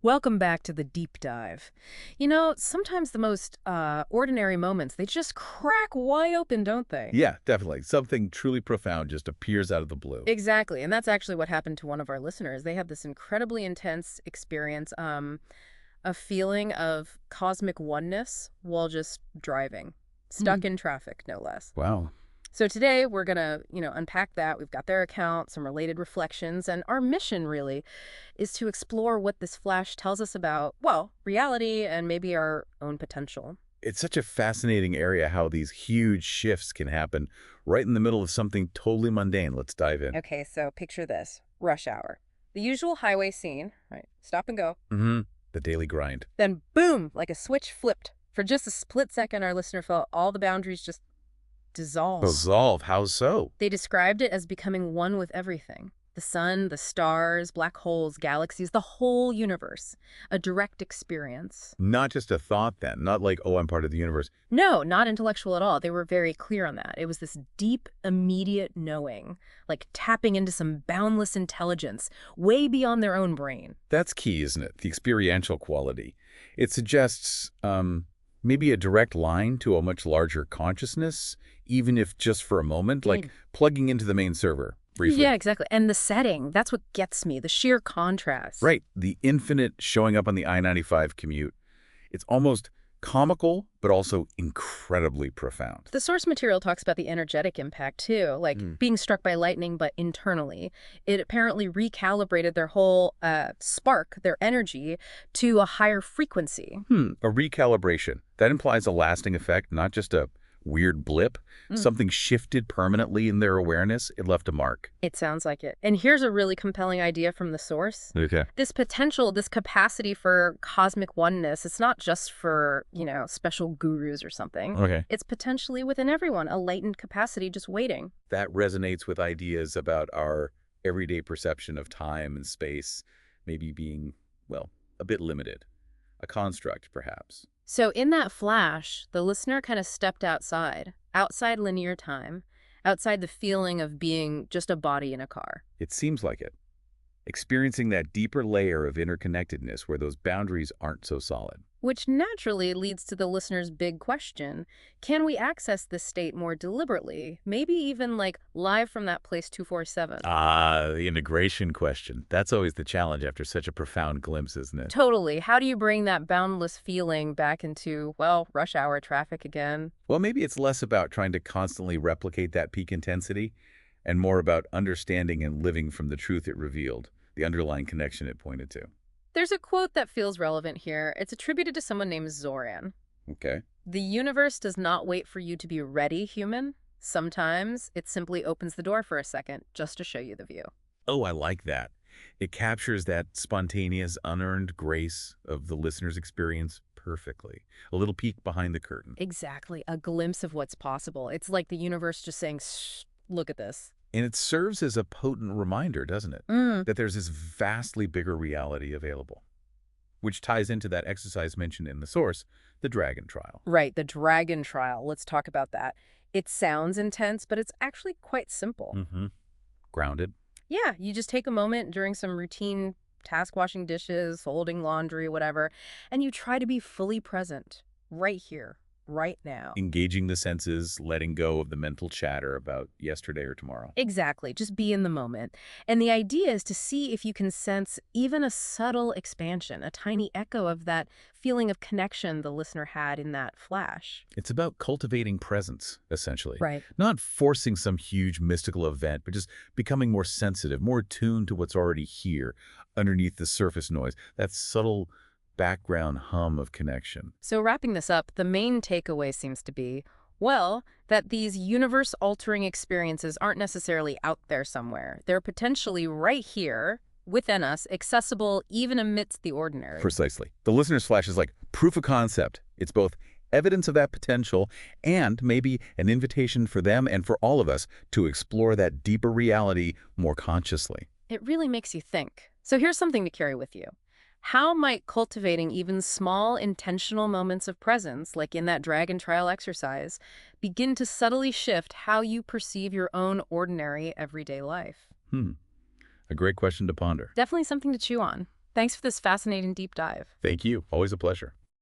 Welcome back to the deep dive. Sometimes the most ordinary moments, they just crack wide open, don't they? Yeah, definitely. Something truly profound just appears out of the blue. Exactly. And that's actually what happened to one of our listeners. They had this incredibly intense experience, a feeling of cosmic oneness while just driving, Hmm. stuck in traffic, no less. Wow. So today we're going to, unpack that. We've got their account, some related reflections, and our mission really is to explore what this flash tells us about, well, reality and maybe our own potential. It's such a fascinating area how these huge shifts can happen right in the middle of something totally mundane. Let's dive in. Okay, so picture this. Rush hour. The usual highway scene, right? Stop and go. Mm-hmm. The daily grind. Then boom, like a switch flipped. For just a split second, our listener felt all the boundaries just dissolve. Resolve. How so? They described it as becoming one with everything. The sun, the stars, black holes, galaxies, the whole universe. A direct experience. Not just a thought then. Not like, oh, I'm part of the universe. No, not intellectual at all. They were very clear on that. It was this deep, immediate knowing, like tapping into some boundless intelligence, way beyond their own brain. That's key, isn't it? The experiential quality. It suggests maybe a direct line to a much larger consciousness, even if just for a moment, like plugging into the main server briefly. Yeah, exactly. And the setting, that's what gets me, the sheer contrast. Right. The infinite showing up on the I-95 commute. It's almost comical, but also incredibly profound. The source material talks about the energetic impact, too, like being struck by lightning, but internally. It apparently recalibrated their whole spark, their energy, to a higher frequency. A recalibration. That implies a lasting effect, not just a weird blip. Something shifted permanently in their awareness. It left a mark. It sounds like it. And here's a really compelling idea from the source. Okay. This potential, this capacity for cosmic oneness, it's not just for, special gurus or something. Okay. It's potentially within everyone, a latent capacity just waiting. That resonates with ideas about our everyday perception of time and space maybe being, well, a bit limited. A construct, perhaps. So in that flash, the listener kind of stepped outside linear time, outside the feeling of being just a body in a car. It seems like it. Experiencing that deeper layer of interconnectedness where those boundaries aren't so solid. Which naturally leads to the listener's big question. Can we access this state more deliberately? Maybe even like live from that place 247? The integration question. That's always the challenge after such a profound glimpse, isn't it? Totally. How do you bring that boundless feeling back into, well, rush hour traffic again? Well, maybe it's less about trying to constantly replicate that peak intensity and more about understanding and living from the truth it revealed, the underlying connection it pointed to. There's a quote that feels relevant here. It's attributed to someone named Zoran. Okay. The universe does not wait for you to be ready, human. Sometimes it simply opens the door for a second just to show you the view. Oh, I like that. It captures that spontaneous, unearned grace of the listener's experience perfectly. A little peek behind the curtain. Exactly. A glimpse of what's possible. It's like the universe just saying, shh, look at this. And it serves as a potent reminder, doesn't it? That there's this vastly bigger reality available, which ties into that exercise mentioned in the source, the dragon trial. Right, the dragon trial. Let's talk about that. It sounds intense, but it's actually quite simple. Grounded. Yeah, you just take a moment during some routine task, washing dishes, folding laundry, whatever, and you try to be fully present right here, right now. Engaging the senses, letting go of the mental chatter about yesterday or tomorrow. Exactly. Just be in the moment. And the idea is to see if you can sense even a subtle expansion, a tiny echo of that feeling of connection the listener had in that flash. It's about cultivating presence, essentially. Right. Not forcing some huge mystical event, but just becoming more sensitive, more attuned to what's already here, underneath the surface noise, that subtle background hum of connection. So wrapping this up, the main takeaway seems to be, well, that these universe-altering experiences aren't necessarily out there somewhere. They're potentially right here, within us, accessible even amidst the ordinary. Precisely. The listener's flash is like proof of concept. It's both evidence of that potential and maybe an invitation for them and for all of us to explore that deeper reality more consciously. It really makes you think. So here's something to carry with you. How might cultivating even small, intentional moments of presence, like in that dragon trial exercise, begin to subtly shift how you perceive your own ordinary, everyday life? A great question to ponder. Definitely something to chew on. Thanks for this fascinating deep dive. Thank you. Always a pleasure.